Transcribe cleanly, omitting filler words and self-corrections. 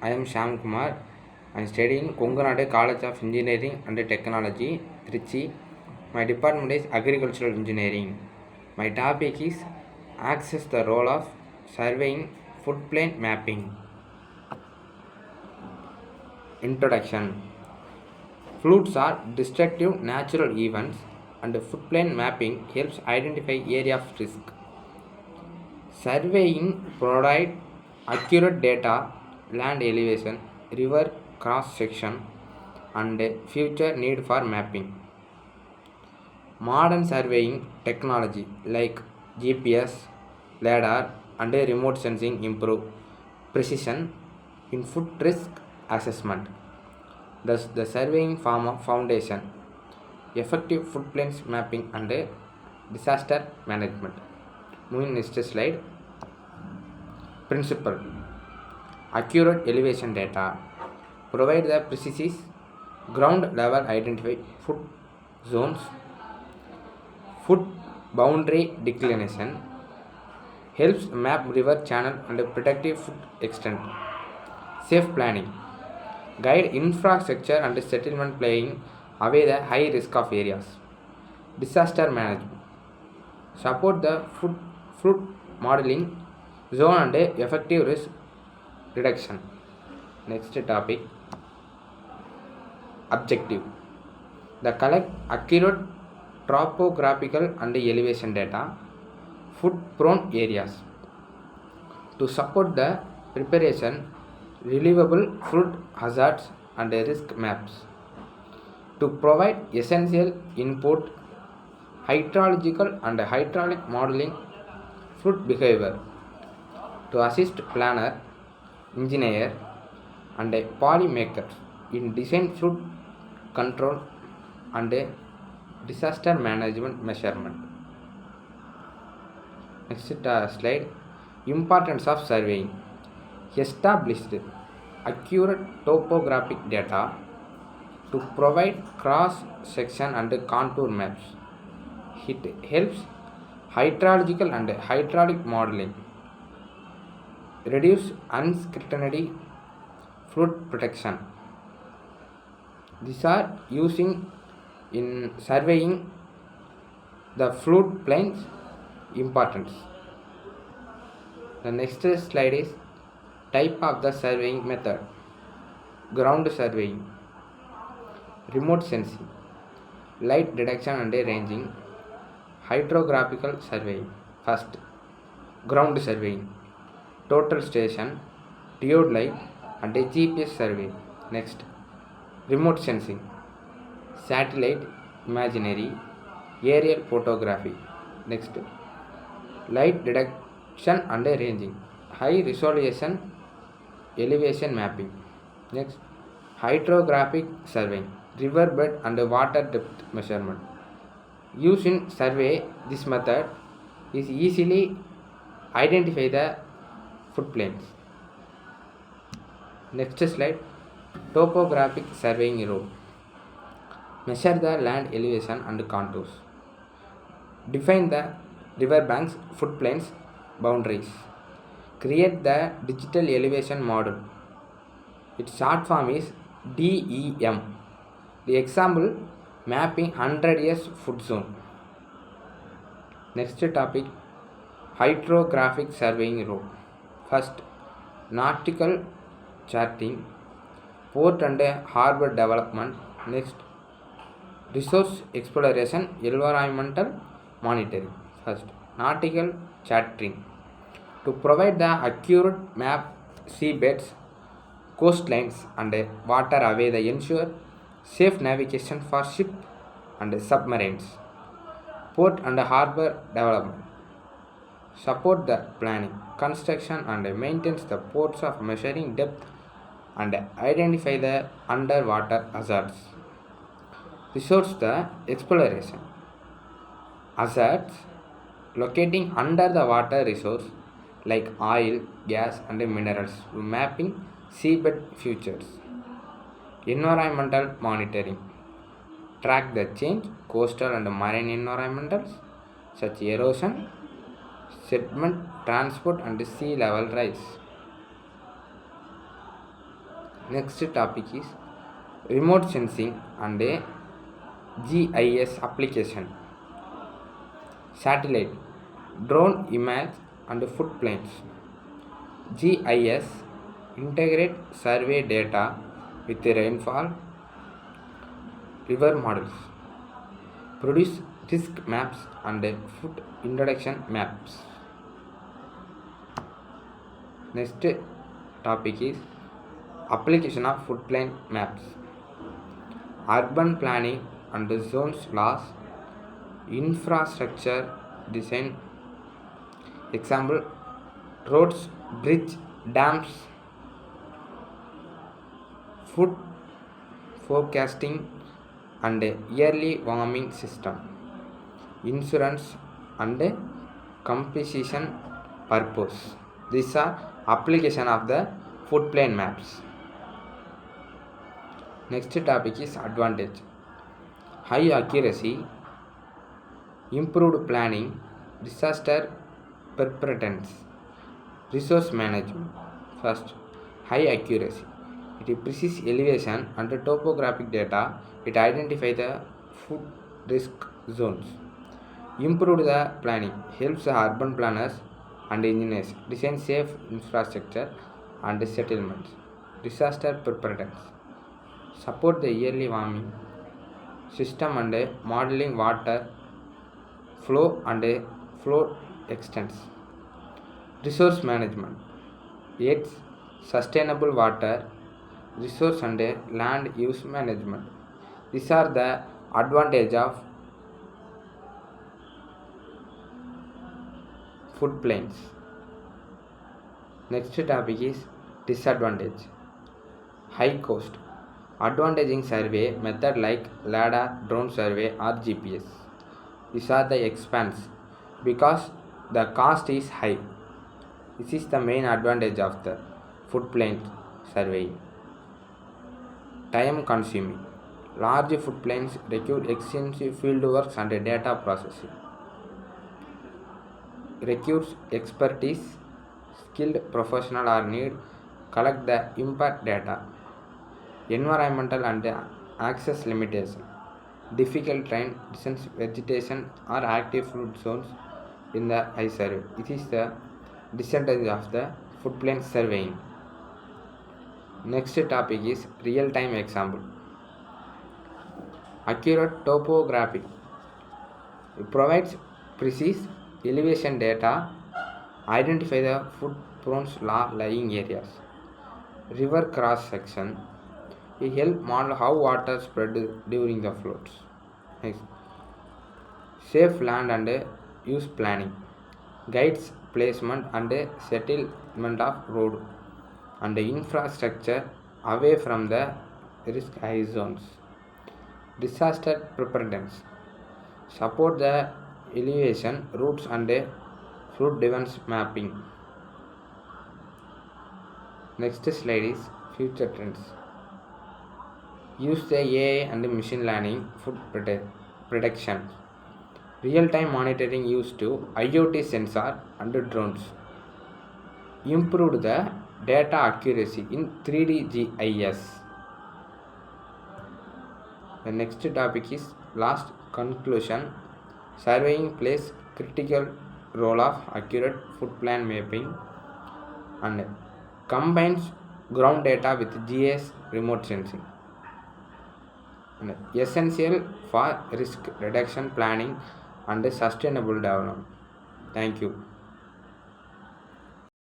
I am Shyam Kumar. I am studying Konganadu College of Engineering and Technology, Trichy. My department is Agricultural Engineering. My topic is Access the role of surveying floodplain mapping. Introduction. Floods are destructive natural events and floodplain mapping helps identify area of risk. Surveying provides accurate data, land elevation, river cross section, and future need for mapping. Modern surveying technology like GPS, LiDAR, and remote sensing improve precision in food risk assessment. Thus, the surveying form of foundation, effective floodplains mapping, and disaster management. Moving next slide. Principle: accurate elevation data provide the precise ground level identify food zones, food boundary declination, helps map river channel and protective food extent. Safe planning guide infrastructure and settlement playing away the high risk of areas. Disaster management support the food modeling zone and effective risk reduction. Next topic: objective. The collect accurate topographical and elevation data, food prone areas to support the preparation, reliable flood hazards and risk maps, to provide essential input, hydrological and hydraulic modeling, flood behavior, to assist planner, engineer, and policymakers in design flood control and disaster management measurement. Next slide. Importance of surveying. Established accurate topographic data to provide cross section and contour maps. It helps hydrological and hydraulic modeling, reduce uncertainty, flood protection. These are using in surveying the flood plains importance. The next slide is type of the surveying method. Ground surveying, remote sensing, light detection and ranging, hydrographical surveying. First, ground surveying, total station, diode light and GPS survey. Next, remote sensing, satellite imagery, aerial photography. Next, light detection and ranging, high resolution elevation mapping. Next, hydrographic surveying, riverbed and water depth measurement. Used in survey, this method is easily identify the floodplains. Next slide. Topographic surveying role. Measure the land elevation and contours. Define the river banks, floodplains, boundaries. Create the digital elevation model. Its short form is DEM. The example mapping 100 years food zone. Next topic: hydrographic surveying role. First, nautical charting, port and harbor development. Next, resource exploration, environmental monitoring. First, nautical charting to provide the accurate map seabeds, coastlines and water away the ensure safe navigation for ship and submarines. Port and harbor development support the planning, construction and maintenance the ports of measuring depth and identify the underwater hazards. Resource the exploration, hazards locating under the water resource like oil, gas and minerals, mapping seabed features. Environmental monitoring, track the change coastal and marine environmentals such erosion, sediment transport and sea level rise. Next topic is remote sensing and a GIS application. Satellite, drone image and footprints. GIS integrate survey data with rainfall, river models, produce risk maps and food introduction maps. Next topic is application of footprint maps. Urban planning and zones laws, infrastructure design, example roads, bridge, dams, food forecasting and yearly warming system, insurance and composition purpose. These are application of the footprint maps. Next topic is advantage. High accuracy, improved planning, disaster preparedness, resource management. First, high accuracy. It precises elevation and topographic data. It identifies the food risk zones. Improve the planning. Helps the urban planners and engineers design safe infrastructure and settlements. Disaster preparedness. Support the yearly warming system and modeling water flow and flow extents. Resource management aids sustainable water resource and land use management. These are the advantage of food plains. Next topic is disadvantage. High cost. Advantaging survey method like LiDAR, drone survey or GPS. These are the expense because the cost is high. This is the main advantage of the footprint surveying. Time consuming. Large footprints require extensive field works and data processing. Requires expertise, skilled professional are need collect the impact data. Environmental and access limitation. Difficult terrain, dense vegetation or active flood zones in the high survey. It is the disadvantage of the footprint surveying. Next topic is real-time example. Accurate topography. It provides precise elevation data, identify the flood-prone lying areas. River cross section. It helps model how water spread during the floods. Next. Safe land and use planning. Guides placement and settlement of road and infrastructure away from the risk high zones. Disaster preparedness. Support the elevation routes and flood defense mapping. Next slide is future trends. Use the AI and machine learning food prediction. Real-time monitoring used to IoT sensor and drones. Improved the data accuracy in 3D GIS. The next topic is last conclusion. Surveying plays critical role of accurate food plan mapping and combines ground data with GIS remote sensing. And essential for risk reduction planning and sustainable development. Thank you.